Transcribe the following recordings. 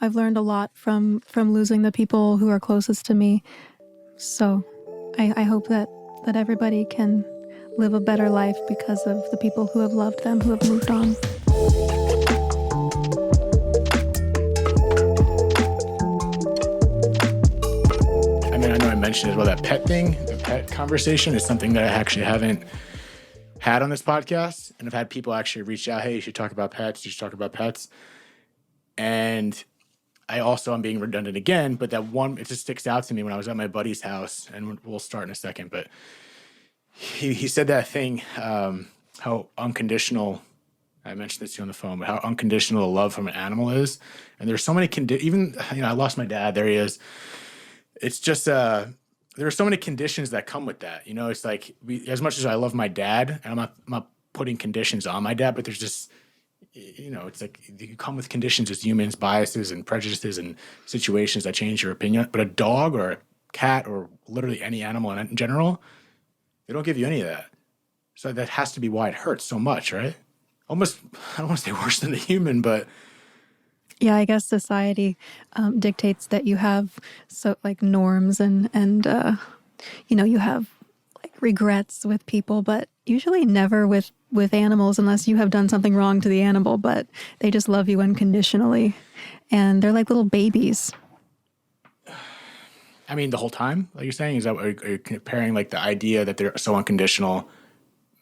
I've learned a lot from losing the people who are closest to me. So I hope that everybody can live a better life because of the people who have loved them, who have moved on. I mean, I know I mentioned as well that pet thing, the pet conversation is something that I actually haven't had on this podcast. And I've had people actually reach out, hey, you should talk about pets, you should talk about pets. And I'm being redundant again, but that one, it just sticks out to me when I was at my buddy's house, and we'll start in a second, but he said that thing, how unconditional, I mentioned this to you on the phone, but how unconditional the love from an animal is. And there's so many, I lost my dad, there he is. It's just, there are so many conditions that come with that. It's like, as much as I love my dad, and I'm not putting conditions on my dad, but there's just, it's like you come with conditions as humans, biases and prejudices and situations that change your opinion. But a dog or a cat or literally any animal in general, they don't give you any of that. So that has to be why it hurts so much, right? Almost, I don't want to say worse than the human, but... Yeah, I guess society dictates that you have norms and you have regrets with people, but usually never with animals unless you have done something wrong to the animal, but they just love you unconditionally. And they're like little babies. I mean, the whole time, like you're saying, is that are you comparing the idea that they're so unconditional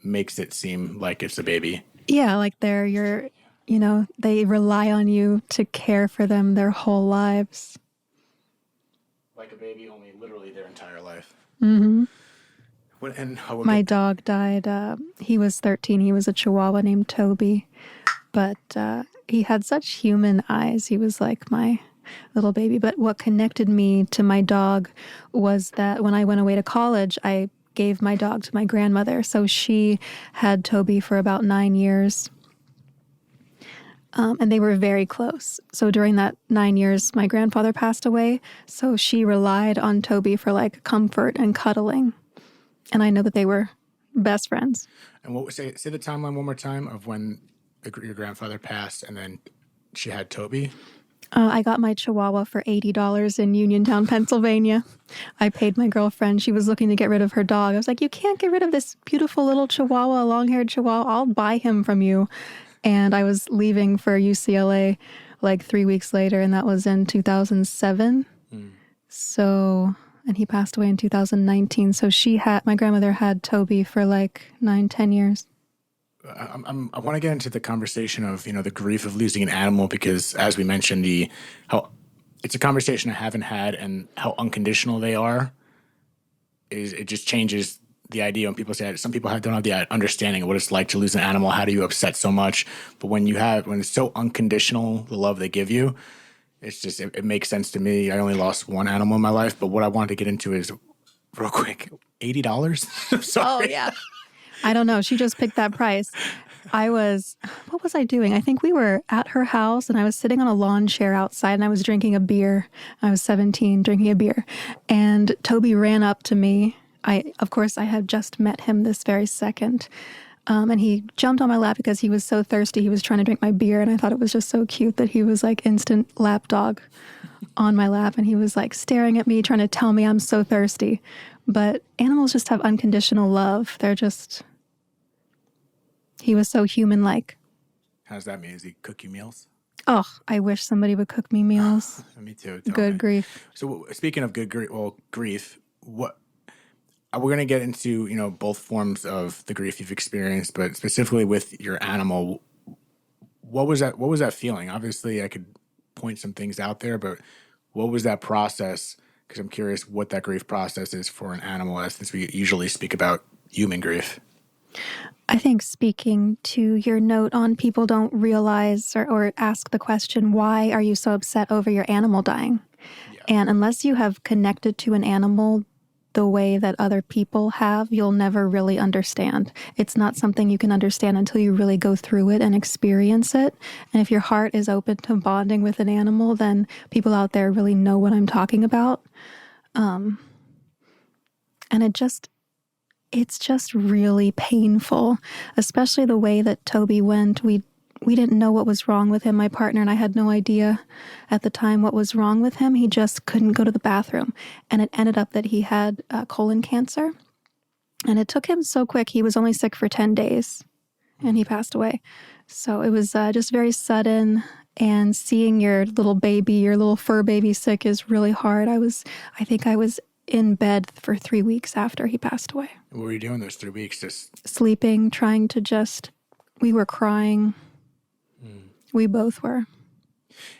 makes it seem like it's a baby? Yeah, like they rely on you to care for them their whole lives. Like a baby, only literally their entire life. Mm-hmm. My dog died. He was 13. He was a Chihuahua named Toby. But he had such human eyes. He was like my little baby. But what connected me to my dog was that when I went away to college, I gave my dog to my grandmother. So she had Toby for about 9 years. And they were very close. So during that 9 years, my grandfather passed away. So she relied on Toby for comfort and cuddling. And I know that they were best friends. And say the timeline one more time of when your grandfather passed and then she had Toby? I got my Chihuahua for $80 in Uniontown, Pennsylvania. I paid my girlfriend. She was looking to get rid of her dog. I was like, you can't get rid of this beautiful little Chihuahua, long-haired Chihuahua. I'll buy him from you. And I was leaving for UCLA 3 weeks later, and that was in 2007. So... And he passed away in 2019. So my grandmother had Toby for 9-10 years. I want to get into the conversation of, the grief of losing an animal, because as we mentioned, how it's a conversation I haven't had, and how unconditional they are it just changes the idea when people say, some people don't have the understanding of what it's like to lose an animal. How do you upset so much? But when it's so unconditional, the love they give you, it's just, it makes sense to me. I only lost one animal in my life, but what I wanted to get into is, real quick, $80? Sorry. Oh, yeah. I don't know. She just picked that price. What was I doing? I think we were at her house, and I was sitting on a lawn chair outside, and I was drinking a beer. I was 17, drinking a beer. And Toby ran up to me. Of course, I had just met him this very second. And he jumped on my lap because he was so thirsty. He was trying to drink my beer, and I thought it was just so cute that he was instant lap dog on my lap, and he was staring at me, trying to tell me I'm so thirsty. But animals just have unconditional love. He was so human-like. How does that mean? Does he cook you meals? Oh, I wish somebody would cook me meals. Me too. Good grief. So speaking of grief, we're going to get into, both forms of the grief you've experienced, but specifically with your animal, what was that feeling? Obviously, I could point some things out there, but what was that process? Because I'm curious what that grief process is for an animal, since we usually speak about human grief. I think speaking to your note on people don't realize or ask the question, why are you so upset over your animal dying? Yeah. And unless you have connected to an animal the way that other people have, you'll never really understand. It's not something you can understand until you really go through it and experience it. And if your heart is open to bonding with an animal, then people out there really know what I'm talking about. And it's just really painful, especially the way that Toby went. We we didn't know what was wrong with him. My partner and I had no idea at the time what was wrong with him. He just couldn't go to the bathroom. And it ended up that he had colon cancer. And it took him so quick. He was only sick for 10 days and he passed away. So it was just very sudden. And seeing your little baby, your little fur baby sick is really hard. I think I was in bed for 3 weeks after he passed away. What were you doing those 3 weeks? Just sleeping, trying to we were crying. We both were.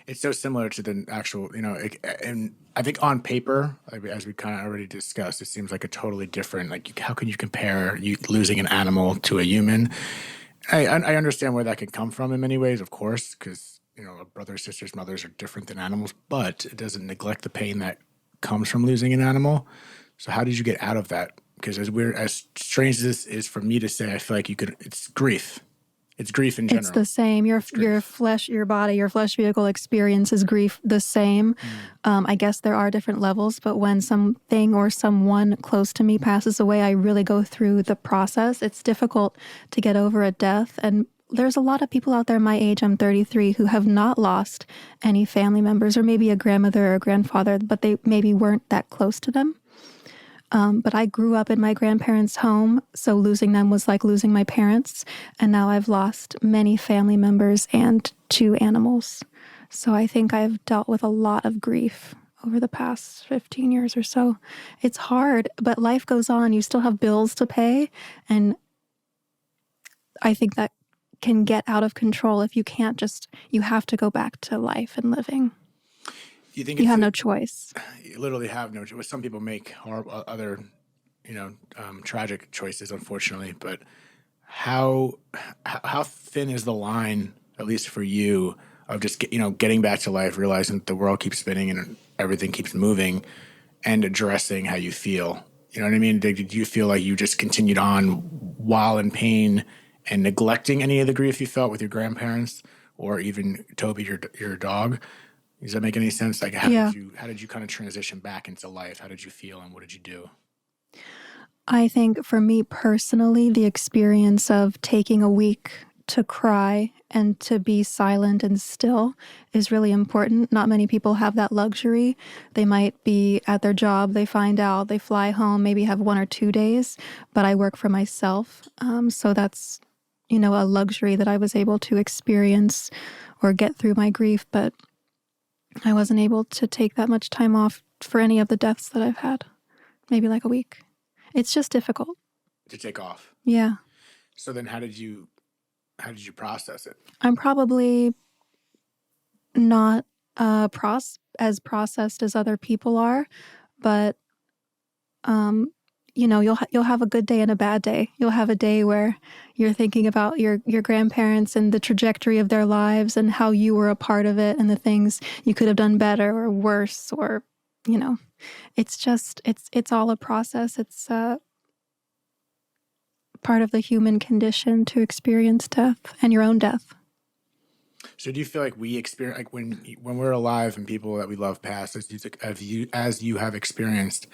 It's so similar to the actual, and I think on paper, as we kind of already discussed, it seems like a totally different, like how can you compare you losing an animal to a human? I understand where that could come from in many ways, of course, because, brothers, sisters, mothers are different than animals, but it doesn't neglect the pain that comes from losing an animal. So how did you get out of that? Because as strange as this is for me to say, I feel like it's grief. It's grief in general. It's the same. Your flesh, your body, your flesh vehicle experiences grief the same. I guess there are different levels, but when something or someone close to me passes away, I really go through the process. It's difficult to get over a death. And there's a lot of people out there my age, I'm 33, who have not lost any family members or maybe a grandmother or a grandfather, but they maybe weren't that close to them. But I grew up in my grandparents' home, so losing them was like losing my parents. And now I've lost many family members and 2 animals. So I think I've dealt with a lot of grief over the past 15 years or so. It's hard, but life goes on. You still have bills to pay. And I think that can get out of control if you can't you have to go back to life and living. You have no choice. You literally have no choice. Some people make horrible, other, tragic choices, unfortunately. But how thin is the line, at least for you, of just getting back to life, realizing that the world keeps spinning and everything keeps moving, and addressing how you feel? You know what I mean? Did you feel like you just continued on while in pain and neglecting any of the grief you felt with your grandparents, or even Toby, your dog? Does that make any sense? Like, how did you kind of transition back into life? How did you feel, and what did you do? I think for me personally, the experience of taking a week to cry and to be silent and still is really important. Not many people have that luxury. They might be at their job, they find out, they fly home, maybe have 1 or 2 days, but I work for myself. So that's, a luxury that I was able to experience or get through my grief, but I wasn't able to take that much time off for any of the deaths that I've had. Maybe like a week. It's just difficult to take off. Yeah. So then how did you process it? I'm probably not as processed as other people are, but you'll have a good day and a bad day. You'll have a day where you're thinking about your grandparents and the trajectory of their lives and how you were a part of it and the things you could have done better or worse, or, it's all a process. It's part of the human condition to experience death and your own death. So do you feel like we experience, like when we're alive and people that we love pass, as you have experienced,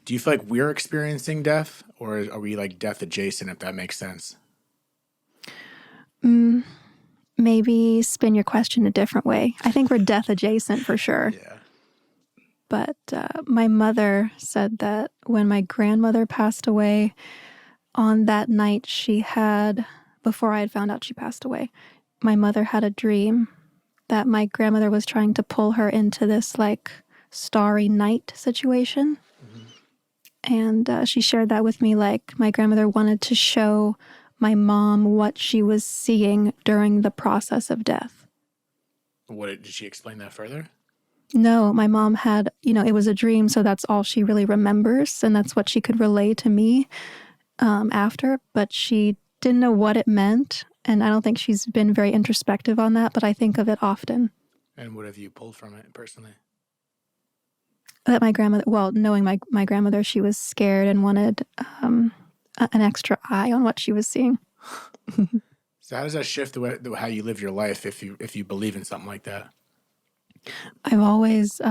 do you feel like we're experiencing death, or are we like death adjacent, if that makes sense? Maybe spin your question a different way. I think we're death adjacent for sure. Yeah. But my mother said that when my grandmother passed away, on that night before I had found out she passed away, my mother had a dream that my grandmother was trying to pull her into this like starry night situation. And she shared that with me, like my grandmother wanted to show my mom what she was seeing during the process of death. Did she explain that further? No, my mom had, it was a dream, so that's all she really remembers, and that's what she could relay to me after, but she didn't know what it meant, and I don't think she's been very introspective on that, but I think of it often. And what have you pulled from it personally? That my grandmother, knowing my grandmother, she was scared and wanted an extra eye on what she was seeing. So how does that shift how you live your life if you believe in something like that? I've always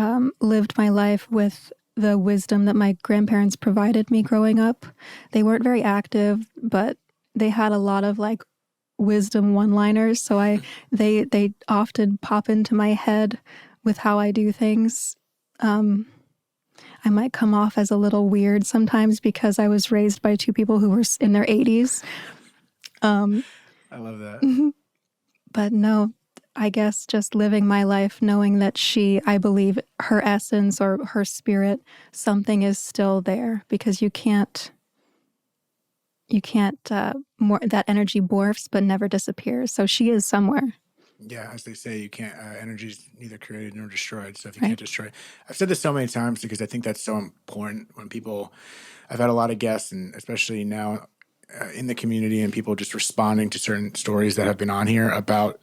lived my life with the wisdom that my grandparents provided me growing up. They weren't very active, but they had a lot of like wisdom one-liners. So they often pop into my head with how I do things. I might come off as a little weird sometimes because I was raised by two people who were in their 80s. I love that. But no, I guess just living my life knowing that I believe her essence or her spirit, something is still there, because you can't, that energy morphs but never disappears. So she is somewhere. Yeah, as they say, you can't. Energy is neither created nor destroyed. So if you can't destroy it, I've said this so many times because I think that's so important. When people, I've had a lot of guests, and especially now in the community, and people just responding to certain stories that have been on here about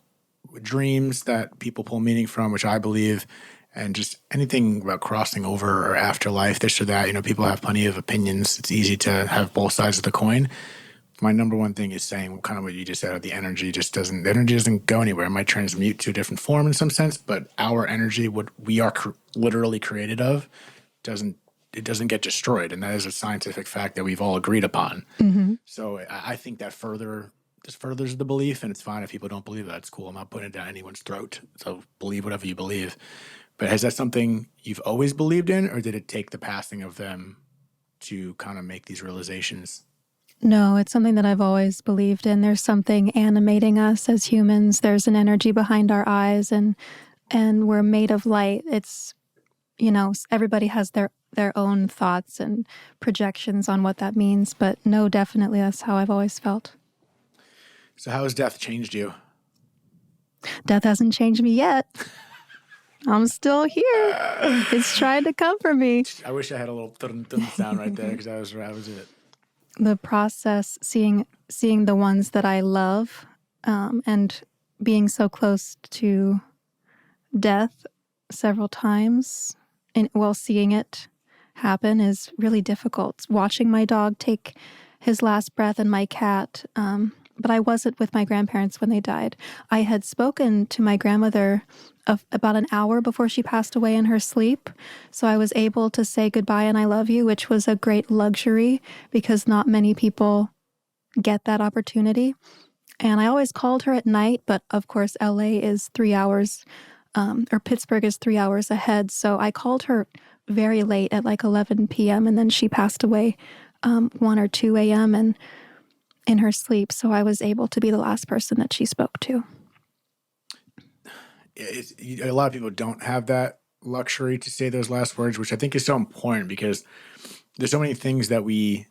dreams that people pull meaning from, which I believe, and just anything about crossing over or afterlife, this or that. You know, people have plenty of opinions. It's easy to have both sides of the coin. My number one thing is saying kind of what you just said. The energy doesn't go anywhere. It might transmute to a different form in some sense, but our energy, what we are literally created of, doesn't get destroyed, and that is a scientific fact that we've all agreed upon. So I think that furthers the belief, and it's fine if people don't believe that. It's cool. I'm not putting it down anyone's throat. So believe whatever you believe. But is that something you've always believed in, or did it take the passing of them to kind of make these realizations? No, it's something that I've always believed in. There's something animating us as humans. There's an energy behind our eyes, and we're made of light. It's, everybody has their own thoughts and projections on what that means. But no, definitely that's how I've always felt. So how has death changed you? Death hasn't changed me yet. I'm still here. It's trying to comfort me. I wish I had a little dun sound right there, because that was it. The process, seeing the ones that I love, and being so close to death several times, and seeing it happen is really difficult. Watching my dog take his last breath and my cat, but I wasn't with my grandparents when they died. I had spoken to my grandmother about an hour before she passed away in her sleep. So I was able to say goodbye and I love you, which was a great luxury because not many people get that opportunity. And I always called her at night, but of course LA is 3 hours, or Pittsburgh is 3 hours ahead. So I called her very late at like 11 p.m. and then she passed away 1 or 2 a.m. and in her sleep. So I was able to be the last person that she spoke to. A lot of people don't have that luxury to say those last words, which I think is so important, because there's so many things that we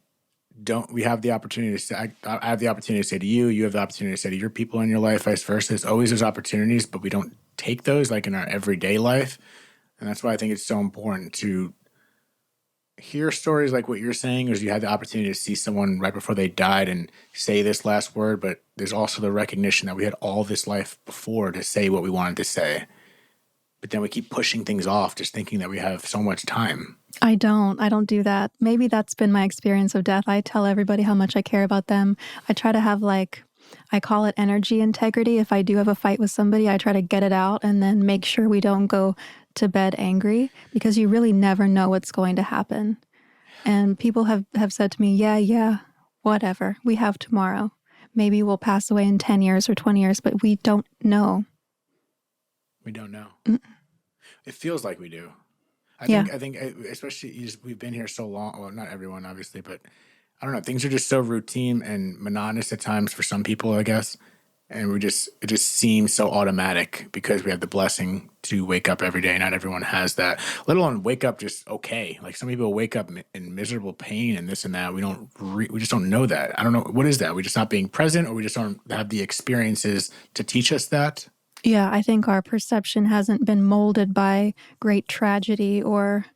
have the opportunity to say. I have the opportunity to say to you, you have the opportunity to say to your people in your life, vice versa. There's always those opportunities, but we don't take those like in our everyday life. And that's why I think it's so important to hear stories like what you're saying, is you had the opportunity to see someone right before they died and say this last word, but there's also the recognition that we had all this life before to say what we wanted to say. But then we keep pushing things off, just thinking that we have so much time. I don't do that. Maybe that's been my experience of death. I tell everybody how much I care about them. I try to have I call it energy integrity. If I do have a fight with somebody, I try to get it out and then make sure we don't go to bed angry, because you really never know what's going to happen. And people have said to me, yeah, whatever, we have tomorrow. Maybe we'll pass away in 10 years or 20 years, but we don't know. We don't know. Mm. It feels like we do. I think especially we've been here so long. Well, not everyone, obviously, but I don't know. Things are just so routine and monotonous at times for some people, I guess. And it just seems so automatic because we have the blessing to wake up every day. Not everyone has that, let alone wake up just okay. Like some people wake up in miserable pain and this and that. We just don't know that. I don't know. What is that? We just not being present, or we just don't have the experiences to teach us that? Yeah, I think our perception hasn't been molded by great tragedy or,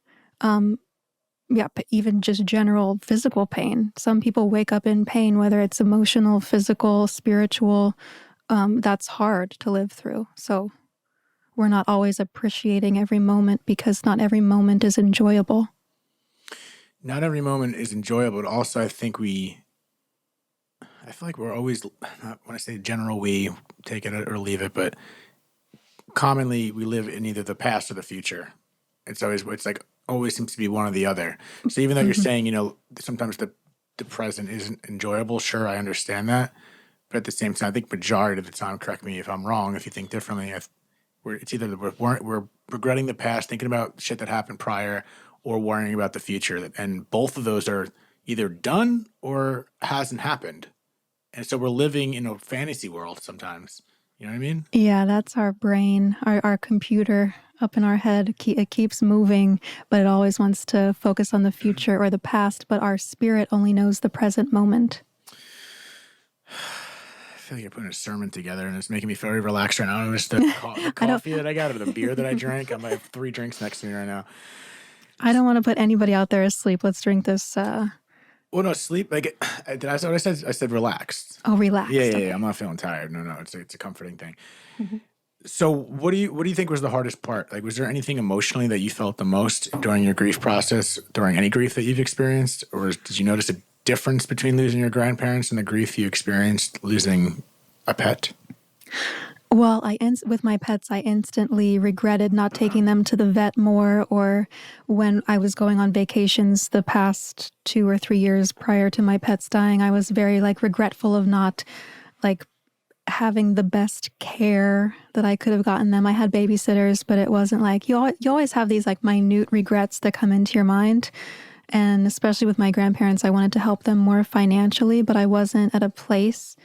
even just general physical pain. Some people wake up in pain, whether it's emotional, physical, spiritual. That's hard to live through. So we're not always appreciating every moment because not every moment is enjoyable. Not every moment is enjoyable, but also I feel like we're always, when I say general, we take it or leave it, but commonly we live in either the past or the future. Always seems to be one or the other. So even though you're saying, sometimes the present isn't enjoyable, sure, I understand that. But at the same time, I think majority of the time, correct me if I'm wrong, if you think differently, it's either we're regretting the past, thinking about shit that happened prior, or worrying about the future. And both of those are either done or hasn't happened. And so we're living in a fantasy world sometimes. You know what I mean? Yeah, that's our brain, our computer up in our head. It keeps moving, but it always wants to focus on the future or the past. But our spirit only knows the present moment. I feel like you're putting a sermon together and it's making me very relaxed right now. I don't know if it's the coffee that I got or the beer that I drank. I might have 3 drinks next to me right now. I don't want to put anybody out there asleep. Let's drink this. Well, no, sleep. Like, that's what I said. I said relaxed. Oh, relaxed. Yeah. Okay. I'm not feeling tired. No. It's a comforting thing. Mm-hmm. So, what do you think was the hardest part? Like, was there anything emotionally that you felt the most during your grief process, during any grief that you've experienced, or did you notice a difference between losing your grandparents and the grief you experienced losing a pet? Well, with my pets, I instantly regretted not taking them to the vet more, or when I was going on vacations the past 2 or 3 years prior to my pets dying, I was very regretful of not having the best care that I could have gotten them. I had babysitters, but it wasn't you always have these minute regrets that come into your mind. And especially with my grandparents, I wanted to help them more financially, but I wasn't at a place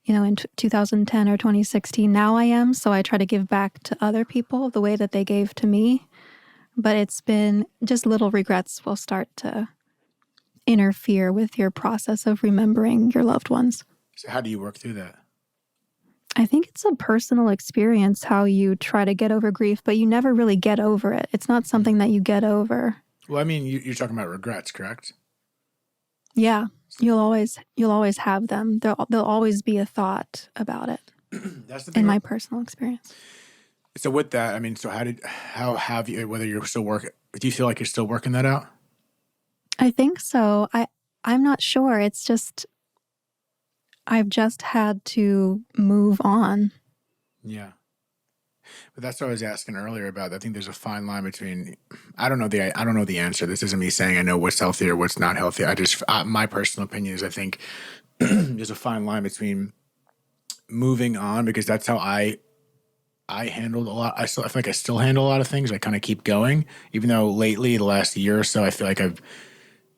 in 2010 or 2016. Now I am, so I try to give back to other people the way that they gave to me. But it's been just little regrets will start to interfere with your process of remembering your loved ones. So how do you work through that? I think it's a personal experience how you try to get over grief, but you never really get over it. It's not something that you get over. Well, I mean, you're talking about regrets, correct? Yeah. You'll always have them. There'll always be a thought about it. That's the thing in my personal experience. So with that, I mean, so how have you, whether you're still working, do you feel like you're still working that out? I think so. I'm not sure. It's just, I've just had to move on. Yeah. But that's what I was asking earlier about. I think there's a fine line between, I don't know the answer. This isn't me saying I know what's healthy or what's not healthy. My personal opinion is I think there's a fine line between moving on, because that's how I handled a lot. I feel like I still handle a lot of things. I kind of keep going, even though lately, the last year or so, I feel like I've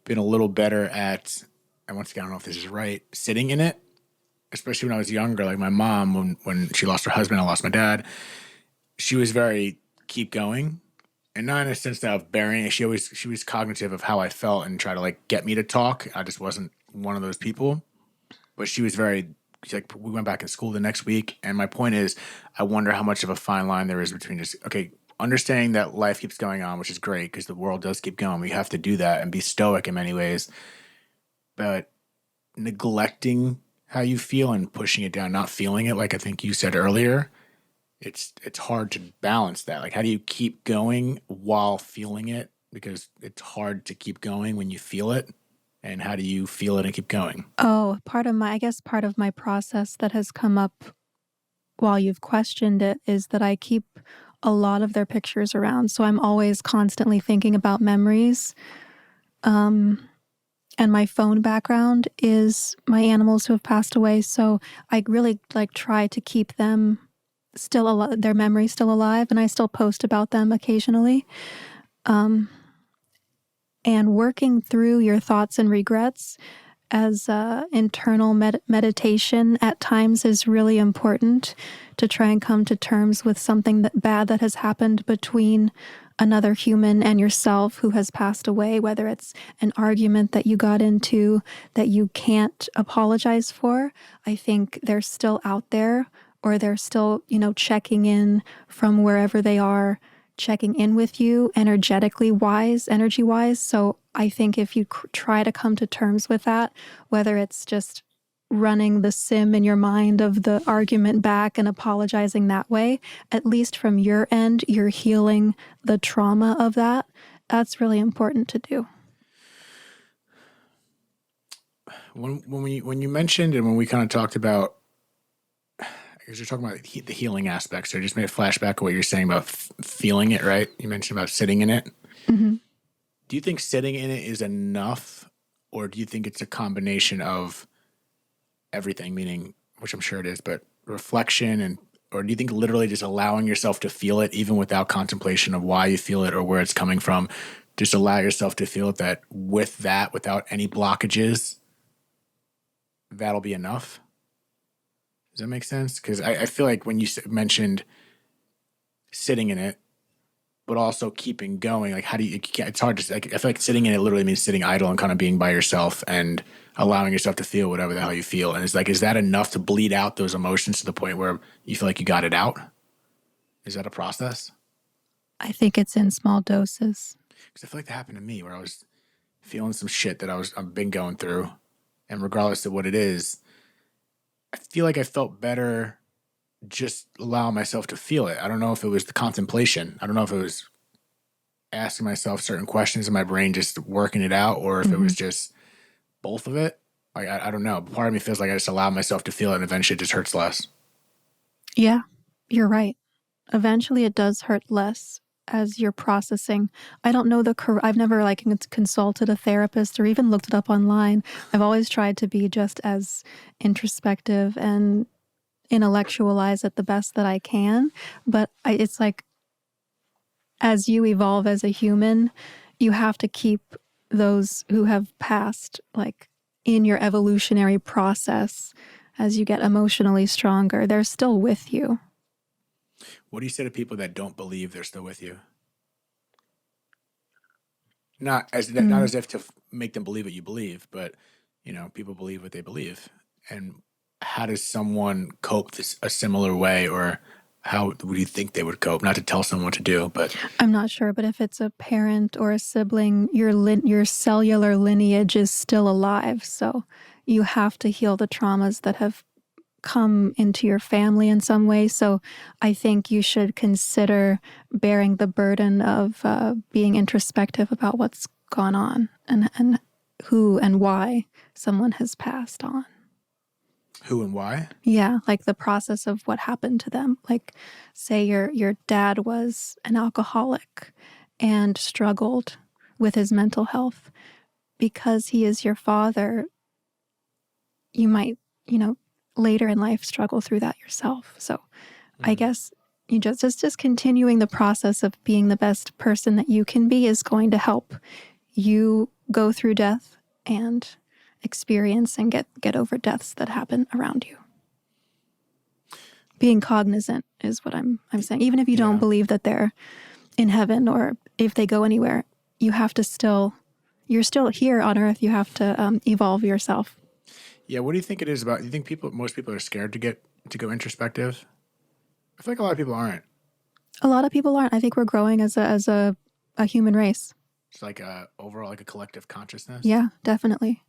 been a little better at, and once again, I don't know if this is right, sitting in it, especially when I was younger. Like my mom, when she lost her husband, I lost my dad. She was very keep going, and not in a sense that of burying it. She was cognitive of how I felt and try to get me to talk. I just wasn't one of those people, but she was very we went back in school the next week. And my point is, I wonder how much of a fine line there is between just, okay, understanding that life keeps going on, which is great because the world does keep going. We have to do that and be stoic in many ways, but neglecting how you feel and pushing it down, not feeling it. Like I think you said earlier, it's hard to balance that. How do you keep going while feeling it? Because it's hard to keep going when you feel it. And how do you feel it and keep going? Oh, part of my process that has come up while you've questioned it is that I keep a lot of their pictures around. So I'm always constantly thinking about memories. And my phone background is my animals who have passed away. So I really try to keep them still alive, their memory still alive. And I still post about them occasionally. And working through your thoughts and regrets as internal meditation at times is really important to try and come to terms with something bad that has happened between another human and yourself who has passed away, whether it's an argument that you got into that you can't apologize for. I think they're still out there, or they're still, checking in from wherever they are, checking in with you energy wise. So I think if you try to come to terms with that, whether it's just running the sim in your mind of the argument back and apologizing that way, at least from your end, you're healing the trauma of that. That's really important to do. When you mentioned and when we kind of talked about, because you're talking about the healing aspects, so I just made a flashback of what you're saying about feeling it, right? You mentioned about sitting in it. Mm-hmm. Do you think sitting in it is enough, or do you think it's a combination of everything, meaning which I'm sure it is, but reflection or do you think literally just allowing yourself to feel it even without contemplation of why you feel it or where it's coming from, just allow yourself to feel it, that with that, without any blockages, that'll be enough? Does that make sense? Because I feel like when you mentioned sitting in it, but also keeping going, like how do you can't, it's hard to, like, I feel like sitting in it literally means sitting idle and kind of being by yourself and allowing yourself to feel whatever the hell you feel. And it's like, is that enough to bleed out those emotions to the point where you feel like you got it out? Is that a process? I think it's in small doses. Because I feel like that happened to me where I was feeling some shit that I've been going through. And regardless of what it is, I feel like I felt better just allowing myself to feel it. I don't know if it was the contemplation. I don't know if it was asking myself certain questions in my brain, just working it out, or if it was just both of it. Like, I don't know. Part of me feels like I just allowed myself to feel it and eventually it just hurts less. Yeah, you're right. Eventually it does hurt less as you're processing. I don't know I've never like consulted a therapist or even looked it up online. I've always tried to be just as introspective and intellectualize it the best that I can. But it's like, as you evolve as a human, you have to keep those who have passed like in your evolutionary process. As you get emotionally stronger, they're still with you. What do you say to people that don't believe they're still with you? Not as if to make them believe what you believe, but people believe what they believe. And how does someone cope a similar way, or how would you think they would cope? Not to tell someone what to do, but I'm not sure. But if it's a parent or a sibling, your cellular lineage is still alive. So you have to heal the traumas that have come into your family in some way. So I think you should consider bearing the burden of being introspective about what's gone on and who and why someone has passed on. Who and why? Yeah, like the process of what happened to them. Like, say your dad was an alcoholic and struggled with his mental health. Because he is your father, you might, later in life struggle through that yourself. So I guess you just continuing the process of being the best person that you can be is going to help you go through death and experience and get over deaths that happen around you. Being cognizant is what I'm saying. Even if you don't believe that they're in heaven or if they go anywhere, you have to you're still here on earth. You have to evolve yourself. Yeah. What do you think it is about? Do you think most people are scared to go introspective? I feel like a lot of people aren't. A lot of people aren't. I think we're growing as a human race. It's like overall like a collective consciousness. Yeah, definitely.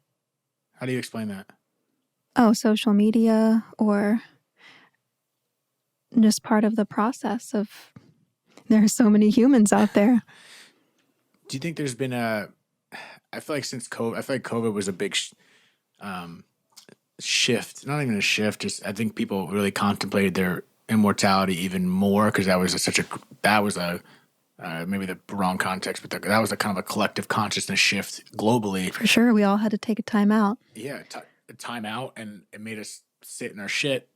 How do you explain that? Oh, social media or just part of the process of there are so many humans out there. Do you think there's been I feel like since COVID, I feel like COVID was a big shift. Not even a shift. Just I think people really contemplated their immortality even more because that was maybe the wrong context, but that was a kind of a collective consciousness shift globally. For sure, we all had to take a time out. Yeah, a time out, and it made us sit in our shit,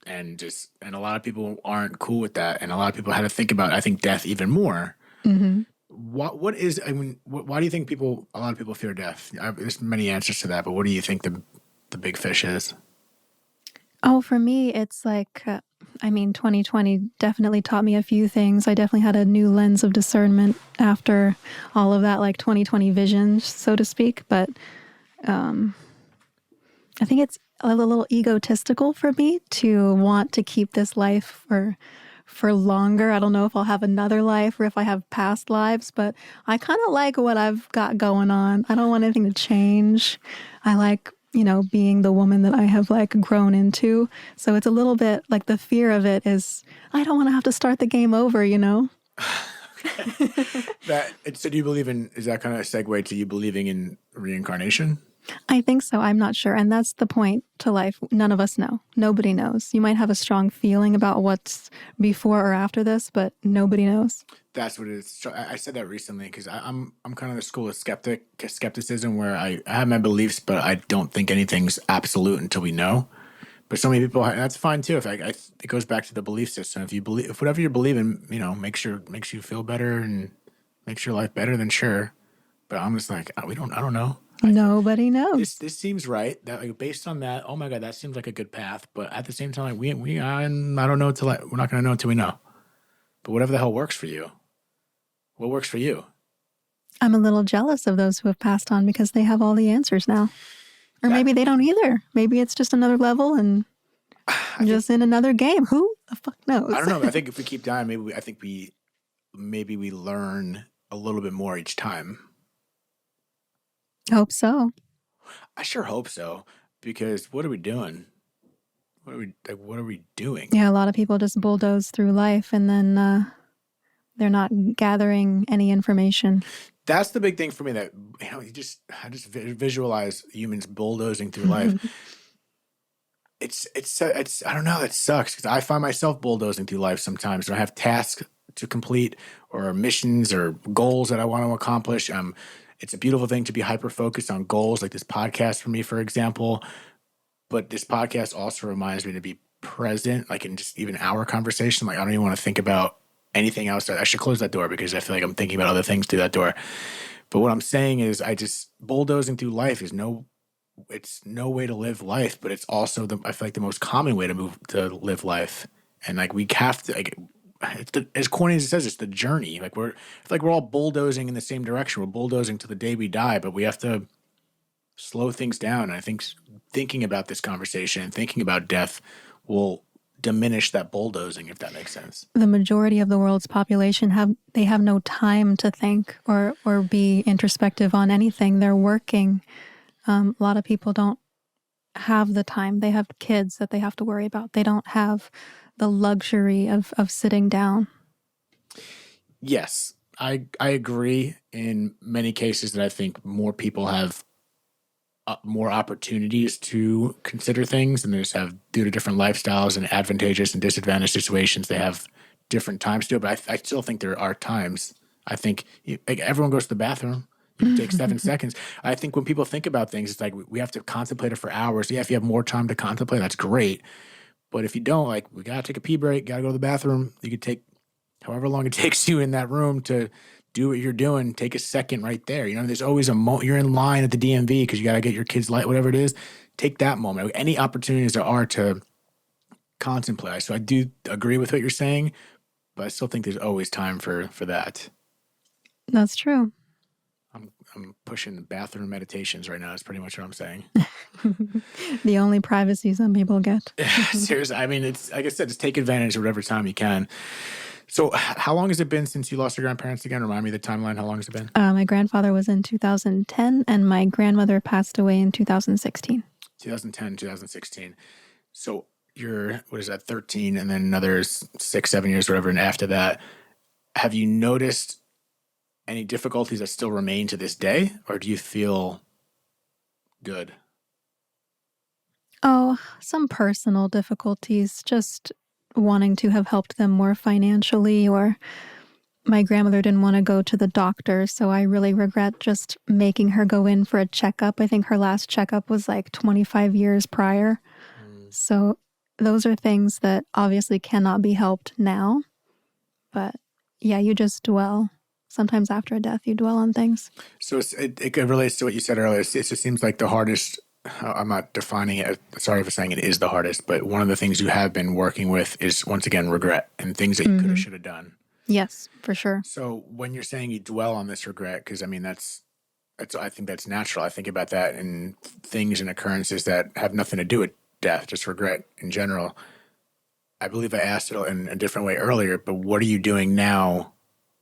and a lot of people aren't cool with that, and a lot of people had to think about, I think, death even more. Mm-hmm. What is? I mean, why do you think a lot of people fear death? There's many answers to that, but what do you think the big fish is? Oh, for me, it's like, 2020 definitely taught me a few things. I definitely had a new lens of discernment after all of that, like 2020 vision, so to speak. But I think it's a little egotistical for me to want to keep this life for longer. I don't know if I'll have another life or if I have past lives, but I kind of like what I've got going on. I don't want anything to change. I like being the woman that I have like grown into. So it's a little bit like the fear of it is I don't want to have to start the game over, So do you believe is that kind of a segue to you believing in reincarnation? I think so. I'm not sure. And that's the point to life. None of us know. Nobody knows. You might have a strong feeling about what's before or after this, but nobody knows. That's what it is. So I said that recently because I'm kind of the school of skepticism where I have my beliefs, but I don't think anything's absolute until we know. But so many people, and that's fine too. If it goes back to the belief system. If whatever you believe in, makes you feel better and makes your life better, then sure. But I'm just like, I don't know. Nobody knows. This seems right. That like based on that, oh my god, that seems like a good path. But at the same time, like, I don't know we're not going to know until we know. But whatever the hell works for you, what works for you? I'm a little jealous of those who have passed on because they have all the answers now. Or maybe they don't either. Maybe it's just another level and just in another game. Who the fuck knows? I don't know. I think if we keep dying, maybe we learn a little bit more each time. Hope so. I sure hope so. Because what are we doing? What are we doing? Yeah, a lot of people just bulldoze through life and then they're not gathering any information. That's the big thing for me that, I just visualize humans bulldozing through life. It's I don't know. It sucks because I find myself bulldozing through life sometimes. When I have tasks to complete or missions or goals that I want to accomplish. It's a beautiful thing to be hyper-focused on goals like this podcast for me, for example. But this podcast also reminds me to be present, like in just even our conversation. Like I don't even want to think about anything else. I should close that door because I feel like I'm thinking about other things through that door. But what I'm saying is I just bulldozing through life is it's no way to live life, but it's also I feel like the most common way to live life. And like we have to, like, as corny as it says, it's the journey. Like I feel like we're all bulldozing in the same direction. We're bulldozing to the day we die, but we have to slow things down. And I think thinking about this conversation and thinking about death will diminish that bulldozing, if that makes sense. The majority of the world's population have no time to think or be introspective on anything. They're working. A lot of people don't have the time. They have kids that they have to worry about. They don't have the luxury of sitting down. Yes, I agree in many cases that I think more people have more opportunities to consider things, and they just have, due to different lifestyles and advantageous and disadvantaged situations, they have different times to do it. But I still think there are times. I think like everyone goes to the bathroom. You can take 7 seconds. I think when people think about things, it's like we have to contemplate it for hours. Yeah, if you have more time to contemplate, that's great. But if you don't, like, we got to take a pee break, got to go to the bathroom. You could take however long it takes you in that room to do what you're doing. Take a second right there. There's always a moment. You're in line at the DMV because you got to get your kids' light, whatever it is. Take that moment. Any opportunities there are to contemplate. So I do agree with what you're saying, but I still think there's always time for that. That's true. I'm pushing bathroom meditations right now. Is pretty much what I'm saying. The only privacy some people get. Seriously, I mean, it's like I said, just take advantage of whatever time you can. So how long has it been since you lost your grandparents again? Remind me the timeline. How long has it been? My grandfather was in 2010 and my grandmother passed away in 2016. 2010, 2016. So you're, 13 and then another 6, 7 years, whatever. And after that, have you noticed any difficulties that still remain to this day? Or do you feel good? Oh, some personal difficulties, just wanting to have helped them more financially, or my grandmother didn't want to go to the doctor, so I really regret just making her go in for a checkup. I think her last checkup was like 25 years prior. So those are things that obviously cannot be helped now. But yeah, you just dwell. Sometimes after a death, you dwell on things. So it relates to what you said earlier. It just seems like the hardest, I'm not defining it, sorry for saying it is the hardest, but one of the things you have been working with is, once again, regret and things that you could have, should have done. Yes, for sure. So when you're saying you dwell on this regret, because I mean, I think that's natural. I think about that in things and occurrences that have nothing to do with death, just regret in general. I believe I asked it in a different way earlier, but what are you doing now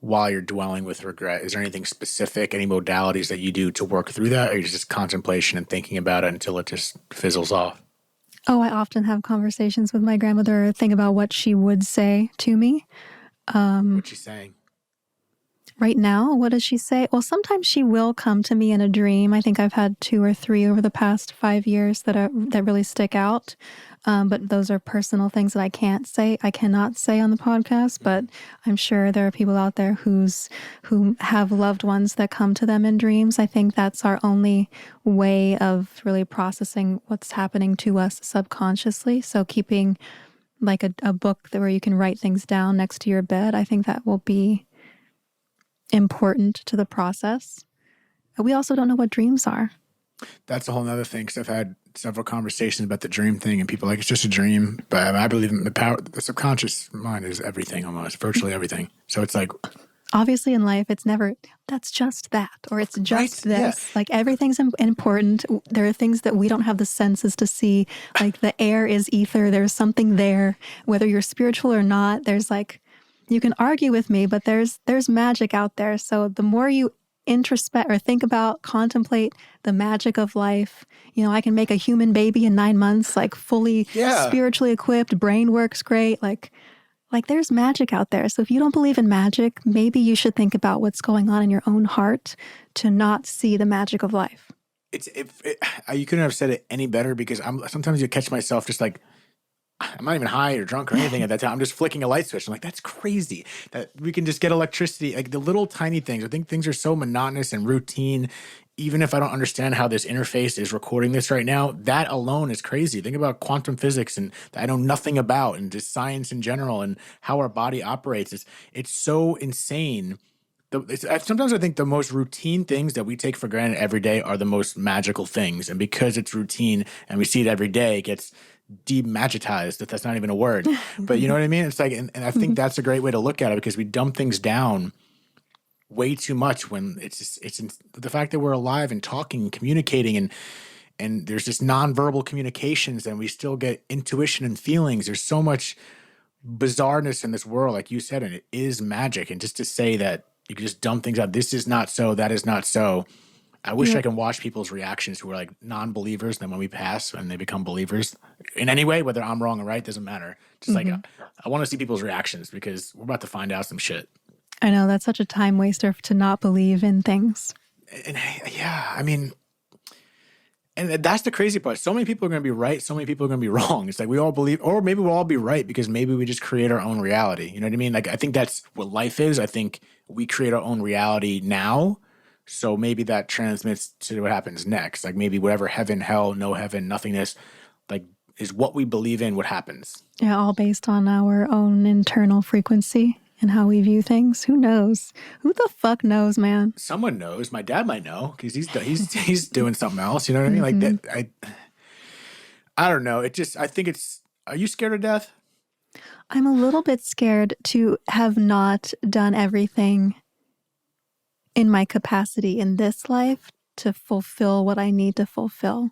while you're dwelling with regret? Is there anything specific, any modalities that you do to work through that, or is it just contemplation and thinking about it until it just fizzles off? Oh, I often have conversations with my grandmother, think about what she would say to me. What's she saying? Right now, what does she say? Well, sometimes she will come to me in a dream. I think I've had 2 or 3 over the past 5 years that really stick out. But those are personal things that I cannot say on the podcast. But I'm sure there are people out there who have loved ones that come to them in dreams. I think that's our only way of really processing what's happening to us subconsciously. So keeping like a book where you can write things down next to your bed, I think that will be important to the process. We also don't know what dreams are. That's a whole nother thing, because I've had several conversations about the dream thing, and people are like, it's just a dream. But I believe in the power. The subconscious mind is everything, almost virtually everything. So it's like, obviously in life, it's never, that's just that, or it's just right, this. yeah. Like everything's important. There are things that we don't have the senses to see. Like the air is ether. There's something there, whether you're spiritual or not. There's like, you can argue with me, but there's magic out there. So the more you introspect or think about, contemplate the magic of life, I can make a human baby in 9 months, like fully spiritually equipped, brain works great. Like there's magic out there. So if you don't believe in magic, maybe you should think about what's going on in your own heart to not see the magic of life. You couldn't have said it any better, because sometimes you catch myself just like, I'm not even high or drunk or anything at that time. I'm just flicking a light switch. I'm like, that's crazy that we can just get electricity. Like the little tiny things. I think things are so monotonous and routine. Even if I don't understand how this interface is recording this right now, that alone is crazy. Think about quantum physics and that I know nothing about, and just science in general and how our body operates. It's so insane. Sometimes I think the most routine things that we take for granted every day are the most magical things. And because it's routine and we see it every day, it gets demagitized, if that's not even a word. But you know what I mean? It's like, and I think that's a great way to look at it, because we dumb things down way too much when it's the fact that we're alive and talking and communicating, and there's just nonverbal communications, and we still get intuition and feelings. There's so much bizarreness in this world, like you said, and it is magic. And just to say that you can just dumb things out, this is not so, that is not so. I wish I can watch people's reactions who are like non-believers, and then when we pass and they become believers in any way, whether I'm wrong or right, doesn't matter. Just like I want to see people's reactions, because we're about to find out some shit. I know, that's such a time waster to not believe in things. And yeah, I mean, and that's the crazy part. So many people are going to be right. So many people are going to be wrong. It's like we all believe, or maybe we'll all be right, because maybe we just create our own reality. You know what I mean? Like, I think that's what life is. I think we create our own reality now. So maybe that transmits to what happens next. Like maybe whatever heaven, hell, no heaven, nothingness, like is what we believe in, what happens. Yeah, all based on our own internal frequency and how we view things. Who knows? Who the fuck knows, man? Someone knows. My dad might know, because he's doing something else. You know what I mean? Like that. I don't know. I think it's. Are you scared of death? I'm a little bit scared to have not done everything in my capacity in this life to fulfill what I need to fulfill,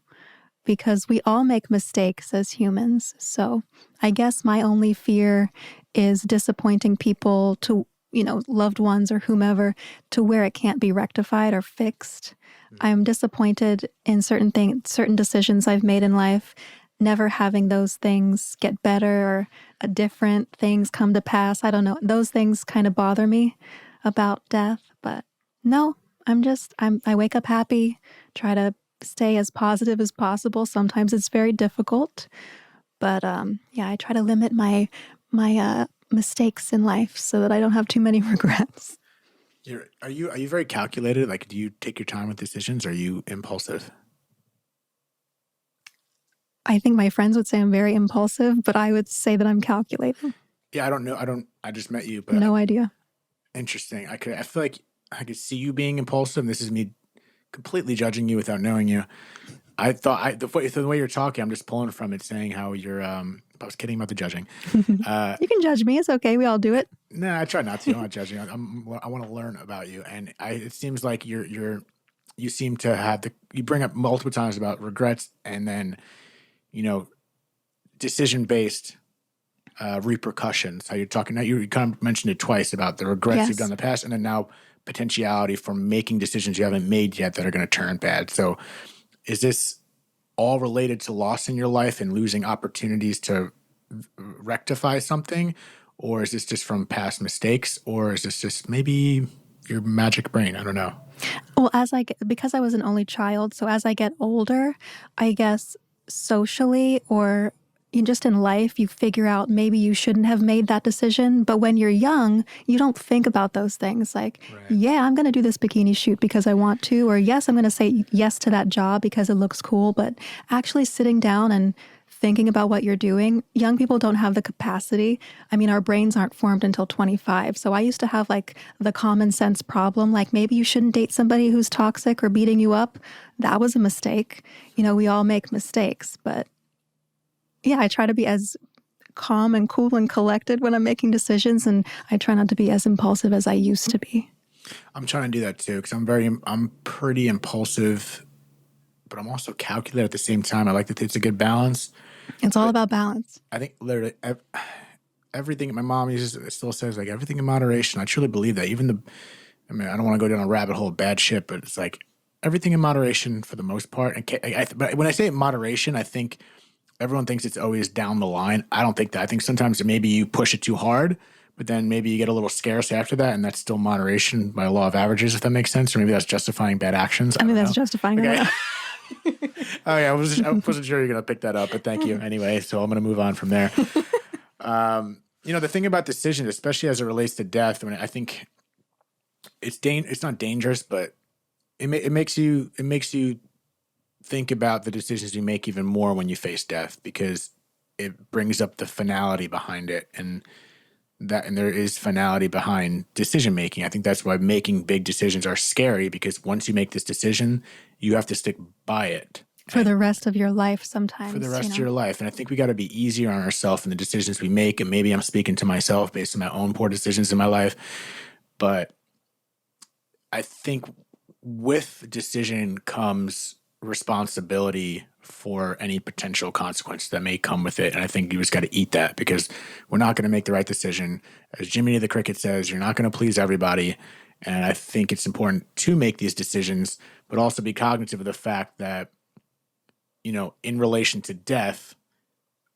because we all make mistakes as humans. So I guess my only fear is disappointing people, to, loved ones or whomever, to where it can't be rectified or fixed. I'm disappointed in certain decisions I've made in life, never having those things get better or different things come to pass. I don't know. Those things kind of bother me about death, but no, I wake up happy, try to stay as positive as possible. Sometimes it's very difficult, but I try to limit my mistakes in life so that I don't have too many regrets. Are you very calculated? Like, do you take your time with decisions? Or are you impulsive? I think my friends would say I'm very impulsive, but I would say that I'm calculated. Yeah, I don't know. I just met you, but no idea. Interesting. I feel like I could see you being impulsive. This is me completely judging you without knowing you. I thought the way you're talking, I'm just pulling from it, saying how you're. I was kidding about the judging. You can judge me. It's okay. We all do it. No, I try not to. I'm not judging. I want to learn about you, and it seems like you seem to have you bring up multiple times about regrets, and then decision based repercussions. How you're talking now, you kind of mentioned it twice about the regrets you've done in the past, and then now potentiality for making decisions you haven't made yet that are going to turn bad. So is this all related to loss in your life and losing opportunities to rectify something? Or is this just from past mistakes? Or is this just maybe your magic brain. I don't know. Well, because I was an only child, so as I get older, I guess socially or just in life, you figure out maybe you shouldn't have made that decision. But when you're young, you don't think about those things like, yeah, I'm going to do this bikini shoot because I want to, or yes, I'm going to say yes to that job because it looks cool. But actually sitting down and thinking about what you're doing, young people don't have the capacity. I mean, our brains aren't formed until 25. So I used to have like the common sense problem, like maybe you shouldn't date somebody who's toxic or beating you up. That was a mistake. We all make mistakes, but yeah, I try to be as calm and cool and collected when I'm making decisions, and I try not to be as impulsive as I used to be. I'm trying to do that too because I'm pretty impulsive, but I'm also calculated at the same time. I like that it's a good balance. It's all about balance. I think literally everything my mom still says, like everything in moderation. I truly believe that. I don't want to go down a rabbit hole of bad shit, but it's like everything in moderation for the most part. But when I say moderation, I think everyone thinks it's always down the line. I don't think that. I think sometimes maybe you push it too hard, but then maybe you get a little scarce after that, and that's still moderation by law of averages, if that makes sense. Or maybe that's justifying bad actions. I mean, that's justifying. Okay. Oh yeah, I wasn't sure you were gonna pick that up, but thank you anyway. So I'm gonna move on from there. The thing about decisions, especially as it relates to death, I think it's not dangerous, but it makes you think about the decisions you make even more when you face death, because it brings up the finality behind it, and there is finality behind decision making. I think that's why making big decisions are scary, because once you make this decision, you have to stick by it for the rest of your life sometimes. For the rest of your life. And I think we got to be easier on ourselves in the decisions we make. And maybe I'm speaking to myself based on my own poor decisions in my life. But I think with decision comes responsibility for any potential consequence that may come with it. And I think you just got to eat that, because we're not going to make the right decision. As Jiminy the Cricket says, you're not going to please everybody. And I think it's important to make these decisions, but also be cognizant of the fact that, in relation to death,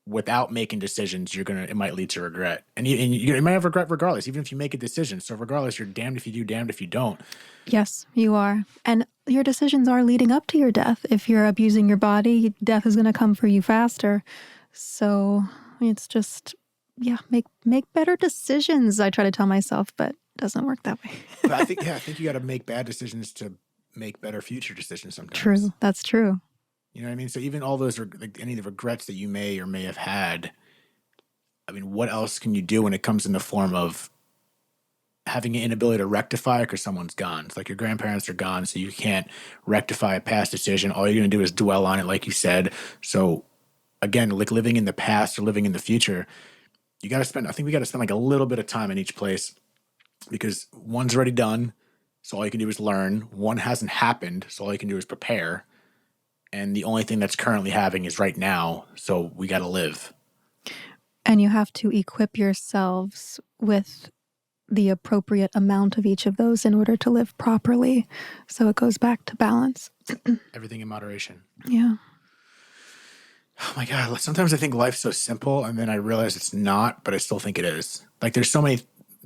without making decisions, it might lead to regret. And you might have regret regardless, even if you make a decision. So regardless, you're damned if you do, damned if you don't. Yes, you are. And your decisions are leading up to your death. If you're abusing your body, death is going to come for you faster. So it's just, make better decisions, I try to tell myself, but it doesn't work that way. But I think you got to make bad decisions to make better future decisions sometimes. True. That's true. You know what I mean? So even all those, any of the regrets that you may or may have had, I mean, what else can you do when it comes in the form of having an inability to rectify it because someone's gone? It's like your grandparents are gone, so you can't rectify a past decision. All you're going to do is dwell on it, like you said. So again, like living in the past or living in the future, we got to spend like a little bit of time in each place, because one's already done. So all you can do is learn. One hasn't happened. So all you can do is prepare. And the only thing that's currently happening is right now. So we got to live. And you have to equip yourselves with the appropriate amount of each of those in order to live properly. So it goes back to balance. Everything in moderation. Yeah. Oh my God. Sometimes I think life's so simple, and then I realize it's not, but I still think it is. Like there's so many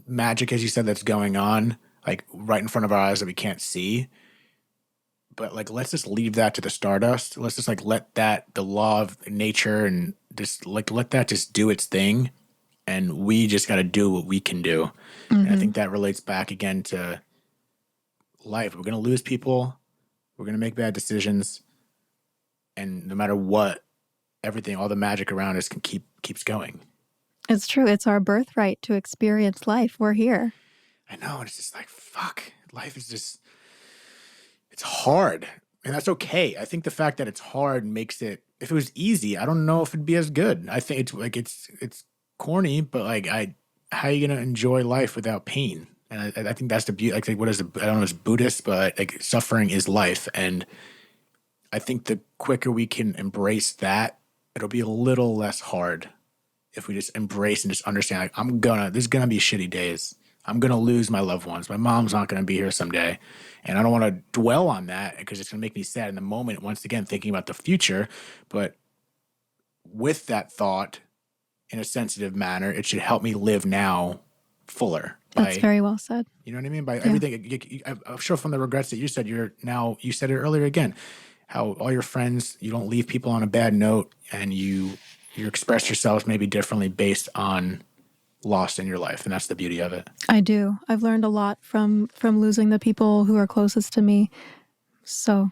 magic, as you said, that's going on, like right in front of our eyes that we can't see. But like, let's just leave that to the stardust. Let's just let the law of nature, and just let that just do its thing. And we just got to do what we can do. Mm-hmm. And I think that relates back again to life. We're going to lose people. We're going to make bad decisions. And no matter what, everything, all the magic around us keeps going. It's true. It's our birthright to experience life. We're here. I know. And it's just like, fuck. Life is just... It's hard, and that's okay. I think the fact that it's hard makes it. If it was easy, I don't know if it'd be as good. I think it's corny, but how are you gonna enjoy life without pain? And I think that's the beauty. Like what is it? I don't know. It's Buddhist, but like suffering is life, and I think the quicker we can embrace that, it'll be a little less hard. If we just embrace and just understand, there's gonna be shitty days. I'm going to lose my loved ones. My mom's not going to be here someday. And I don't want to dwell on that because it's going to make me sad in the moment, once again, thinking about the future. But with that thought, in a sensitive manner, it should help me live now fuller. That's very well said. You know what I mean? By everything. I'm sure from the regrets that you said, you said it earlier again, how all your friends, you don't leave people on a bad note, and you express yourselves maybe differently based on loss in your life. And that's the beauty of it. I do. I've learned a lot from losing the people who are closest to me. So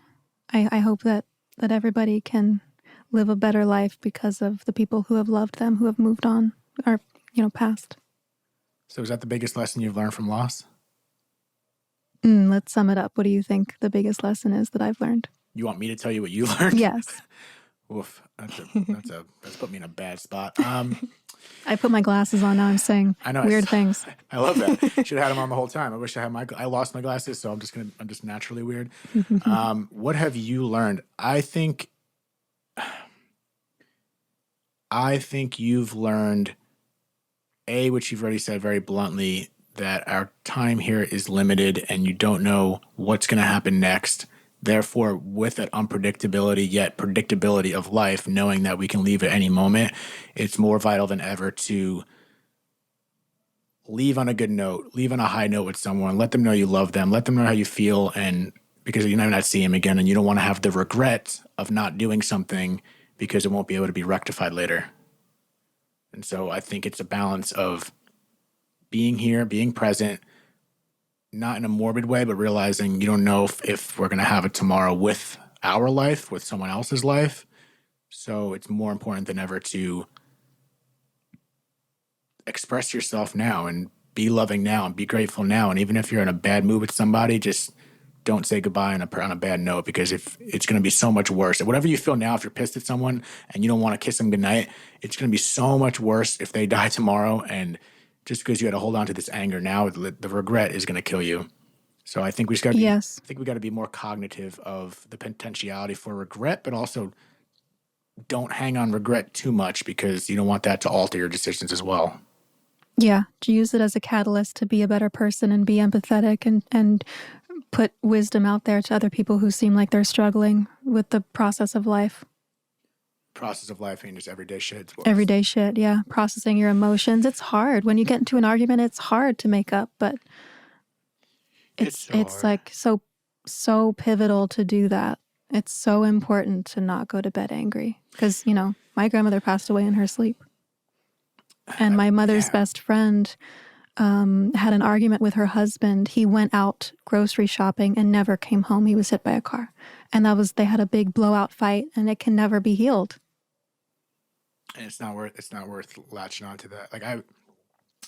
I hope that everybody can live a better life because of the people who have loved them, who have moved on or, passed. So is that the biggest lesson you've learned from loss? Let's sum it up. What do you think the biggest lesson is that I've learned? You want me to tell you what you learned? Yes. Oof, that's put me in a bad spot. I put my glasses on now. I'm saying weird things. I love that. Should have had them on the whole time. I wish I had I lost my glasses, so I'm just naturally weird. What have you learned? I think you've learned, which you've already said very bluntly, that our time here is limited and you don't know what's going to happen next. Therefore, with that unpredictability yet predictability of life, knowing that we can leave at any moment, it's more vital than ever to leave on a good note, leave on a high note with someone, let them know you love them, let them know how you feel, and because you might not see them again, and you don't want to have the regret of not doing something because it won't be able to be rectified later. And so I think it's a balance of being here, being present, not in a morbid way, but realizing you don't know if we're going to have it tomorrow with our life, with someone else's life. So it's more important than ever to express yourself now and be loving now and be grateful now. And even if you're in a bad mood with somebody, just don't say goodbye on a bad note, because if it's going to be so much worse. Whatever you feel now, if you're pissed at someone and you don't want to kiss them goodnight, it's going to be so much worse if they die tomorrow. And just because you had to hold on to this anger now, the regret is going to kill you. So I think we just got to I think we got to be more cognitive of the potentiality for regret, but also don't hang on regret too much, because you don't want that to alter your decisions as well. Yeah, to use it as a catalyst to be a better person and be empathetic and put wisdom out there to other people who seem like they're struggling with the process of life. Process of life ain't just everyday shit. Everyday shit, yeah. Processing your emotions. It's hard. When you get into an argument, it's hard to make up, but it's like so pivotal to do that. It's so important to not go to bed angry, because, my grandmother passed away in her sleep. And my mother's best friend had an argument with her husband. He went out grocery shopping and never came home. He was hit by a car. And they had a big blowout fight, and it can never be healed. And it's not worth latching on to that.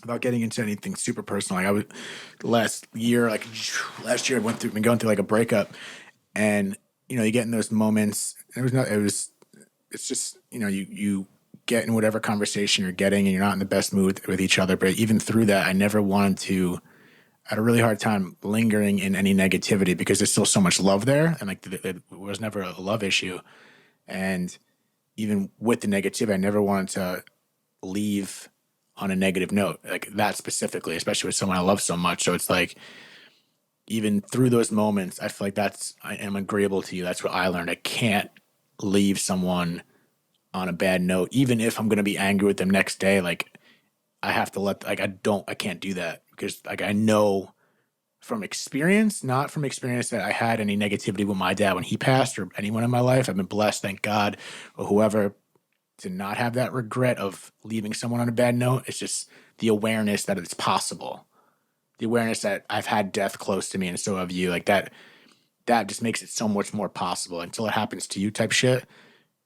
Without getting into anything super personal, last year I'd been going through like a breakup, and you get in those moments. It's just you get in whatever conversation you're getting, and you're not in the best mood with each other. But even through that, I never wanted to. I had a really hard time lingering in any negativity, because there's still so much love there, and it was never a love issue. And even with the negativity, I never wanted to leave on a negative note, like that specifically, especially with someone I love so much. So it's like, even through those moments, I feel like I am agreeable to you. That's what I learned. I can't leave someone on a bad note, even if I'm going to be angry with them next day. I have to I can't do that, because I know from experience, not from experience that I had any negativity with my dad when he passed, or anyone in my life. I've been blessed, thank God, or whoever, to not have that regret of leaving someone on a bad note. It's just the awareness that it's possible. The awareness that I've had death close to me, and so have you. That just makes it so much more possible until it happens to you type shit.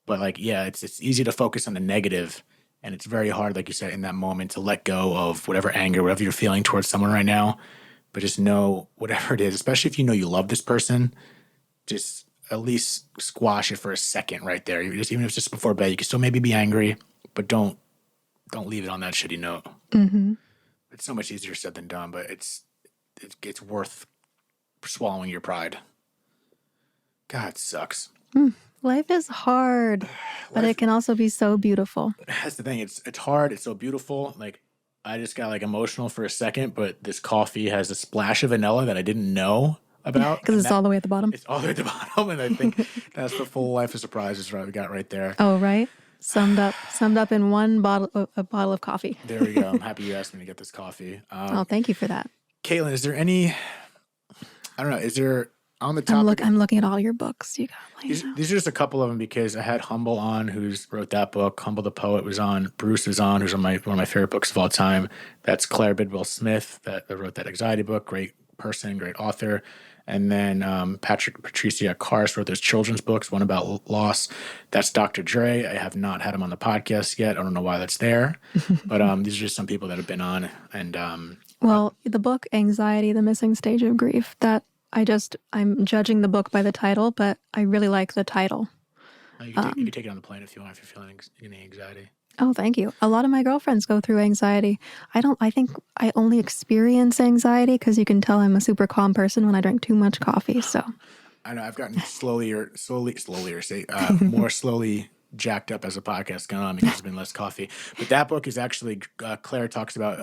But it's easy to focus on the negative, and it's very hard, like you said, in that moment to let go of whatever anger, whatever you're feeling towards someone right now. But just know, whatever it is, especially if you know you love this person, just at least squash it for a second right there. Even if it's just before bed, you can still maybe be angry, but don't leave it on that shitty note. Mm-hmm. It's so much easier said than done, but it's worth swallowing your pride. God, it sucks. Life is hard, but it can also be so beautiful. That's the thing. It's hard. It's so beautiful. I just got emotional for a second, but this coffee has a splash of vanilla that I didn't know about. Because it's all the way at the bottom. It's all the way at the bottom, and I think that's the full life of surprises we got right there. Oh, right? Summed up in one bottle, a bottle of coffee. There we go. I'm happy you asked me to get this coffee. Oh, thank you for that. Caitlin, is there any, I don't know, is there on the topic? I'm looking at all your books. You got these are just a couple of them because I had Humble on, who's wrote that book. Humble the Poet was on. Bruce was on, who's one of my favorite books of all time. That's Claire Bidwell Smith that wrote that anxiety book. Great person, great author. And then Patricia Kars wrote those children's books, one about loss. That's Dr. Dre. I have not had him on the podcast yet. I don't know why that's there. But these are just some people that have been on. And well, the book Anxiety, the Missing Stage of Grief, that I'm judging the book by the title, but I really like the title. You can take it on the plane if you want, if you're feeling any anxiety. Oh, thank you. A lot of my girlfriends go through anxiety. I think I only experience anxiety because you can tell I'm a super calm person when I drink too much coffee. So I know I've gotten more slowly jacked up as a podcast going on because there's been less coffee. But that book is actually, Claire talks about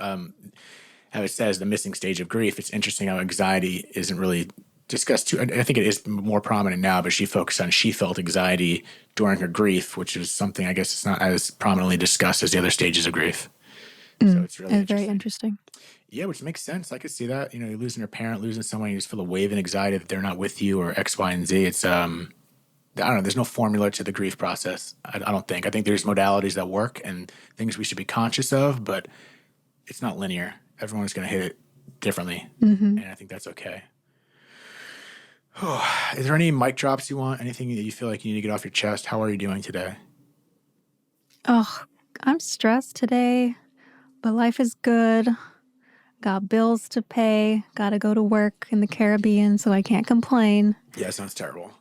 how it says the missing stage of grief. It's interesting how anxiety isn't really discussed too. I think it is more prominent now, but she focused on she felt anxiety during her grief, which is something I guess it's not as prominently discussed as the other stages of grief. So it's really very interesting. Yeah, which makes sense. I could see that. You know, you're losing your parent, losing someone, you just feel a wave of anxiety that they're not with you or X, Y, and Z. It's I don't know. There's no formula to the grief process. I don't think. I think there's modalities that work and things we should be conscious of, but it's not linear. Everyone's going to hit it differently, and I think that's okay. Is there any mic drops you want? Anything that you feel like you need to get off your chest? How are you doing today? Oh, I'm stressed today, but life is good. Got bills to pay. Got to go to work in the Caribbean, so I can't complain. Yeah, sounds terrible.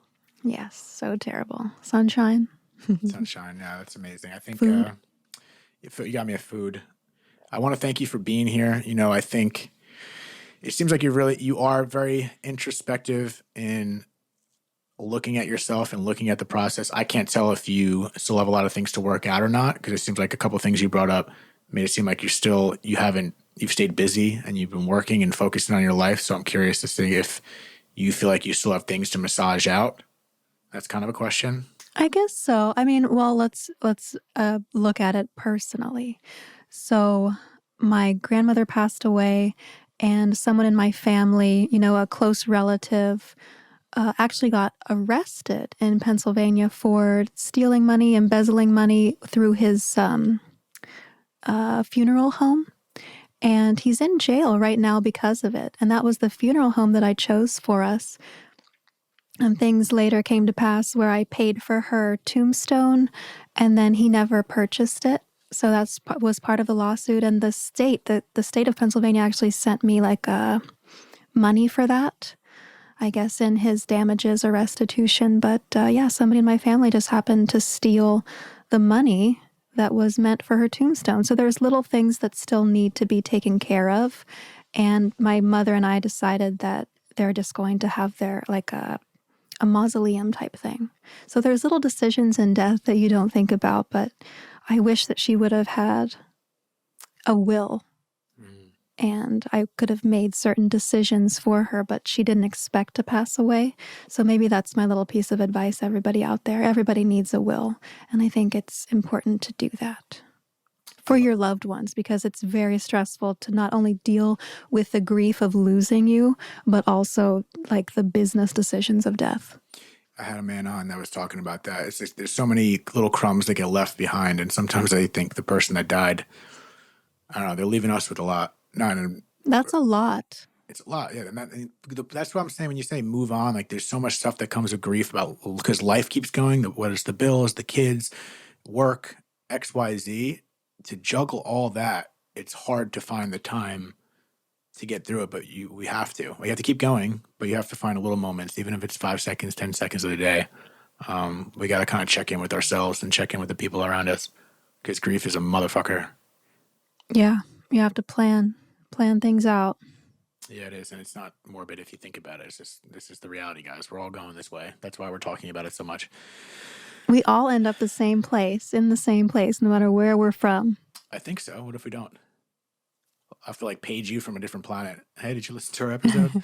Yes, so terrible. Sunshine. Sunshine. Yeah, that's amazing. I think you got me a food. I want to thank you for being here. You know, I think it seems like you are very introspective in looking at yourself and looking at the process. I can't tell if you still have a lot of things to work out or not, because it seems like a couple of things you brought up made it seem like you've stayed busy and you've been working and focusing on your life. So I'm curious to see if you feel like you still have things to massage out. That's kind of a question. I guess so. I mean, well, let's look at it personally. So my grandmother passed away, and someone in my family, you know, a close relative, actually got arrested in Pennsylvania for stealing money, embezzling money through his funeral home. And he's in jail right now because of it. And that was the funeral home that I chose for us. And things later came to pass where I paid for her tombstone, and then he never purchased it. So that was part of the lawsuit. And the state of Pennsylvania actually sent me like money for that, I guess, in his damages or restitution. But yeah, somebody in my family just happened to steal the money that was meant for her tombstone. So there's little things that still need to be taken care of. And my mother and I decided that they're just going to have their like a mausoleum type thing. So there's little decisions in death that you don't think about, but I wish that she would have had a will and I could have made certain decisions for her, but she didn't expect to pass away. So maybe that's my little piece of advice, everybody out there. Everybody needs a will. And I think it's important to do that for your loved ones, because it's very stressful to not only deal with the grief of losing you, but also like the business decisions of death. I had a man on that was talking about that. It's just, there's so many little crumbs that get left behind. And sometimes I think the person that died, I don't know, they're leaving us with a lot. That's a lot. It's a lot, yeah. And that's what I'm saying when you say move on. Like, there's so much stuff that comes with grief because life keeps going. Whether it's the bills, the kids, work, X, Y, Z. To juggle all that, it's hard to find the time to get through it. But we have to. We have to keep going, but you have to find a little moments, even if it's 5 seconds, 10 seconds of the day. We got to kind of check in with ourselves and check in with the people around us, because grief is a motherfucker. Yeah, you have to plan things out. Yeah, it is. And it's not morbid if you think about it. It's just, this is the reality, guys. We're all going this way. That's why we're talking about it so much. We all end up in the same place, no matter where we're from. I think so. What if we don't? feel like page you from a different planet. Hey, did you listen to our episode?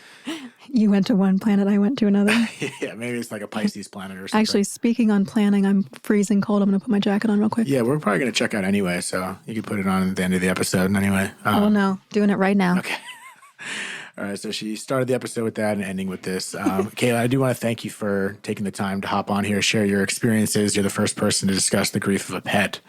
You went to one planet, I went to another. Yeah, maybe it's like a Pisces planet or something. Actually, speaking on planning, I'm freezing cold. I'm going to put my jacket on real quick. Yeah, we're probably going to check out anyway, so you can put it on at the end of the episode anyway. Oh, no. Doing it right now. Okay. All right, so she started the episode with that and ending with this. Kayla, I do want to thank you for taking the time to hop on here, share your experiences. You're the first person to discuss the grief of a pet,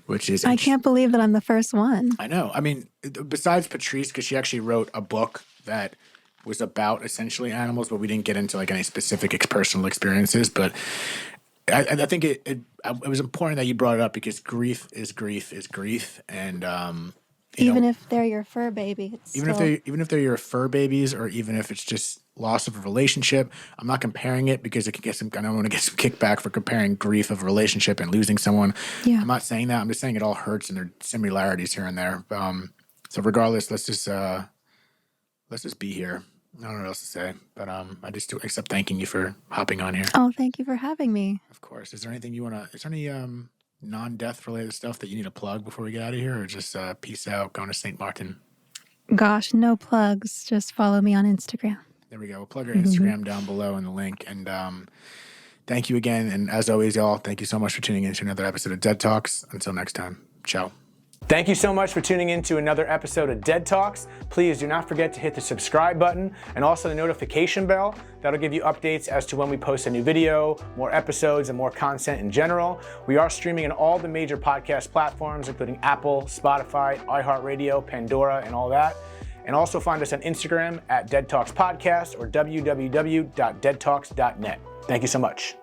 which is... I can't believe that I'm the first one. I know. I mean, besides Patrice, because she actually wrote a book that was about essentially animals, but we didn't get into like any specific personal experiences. But I think it was important that you brought it up because grief is grief. And... even if they're your fur baby, even if they're your fur babies, or even if it's just loss of a relationship, I'm not comparing it because it can get some. I don't want to get some kickback for comparing grief of a relationship and losing someone. Yeah. I'm not saying that. I'm just saying it all hurts and there are similarities here and there. So regardless, let's just be here. I don't know what else to say, but I just do except thanking you for hopping on here. Oh, thank you for having me. Of course. Is there anything you want to? Is there any non-death related stuff that you need to plug before we get out of here, or just peace out, going to St. Martin? Gosh, no plugs. Just follow me on Instagram. There we go. We'll plug our Instagram down below in the link. And thank you again. And as always, y'all, thank you so much for tuning in to another episode of Dead Talks. Until next time, ciao. Thank you so much for tuning in to another episode of Dead Talks. Please do not forget to hit the subscribe button and also the notification bell. That'll give you updates as to when we post a new video, more episodes, and more content in general. We are streaming on all the major podcast platforms, including Apple, Spotify, iHeartRadio, Pandora, and all that. And also find us on Instagram at Dead Talks Podcast or www.deadtalks.net. Thank you so much.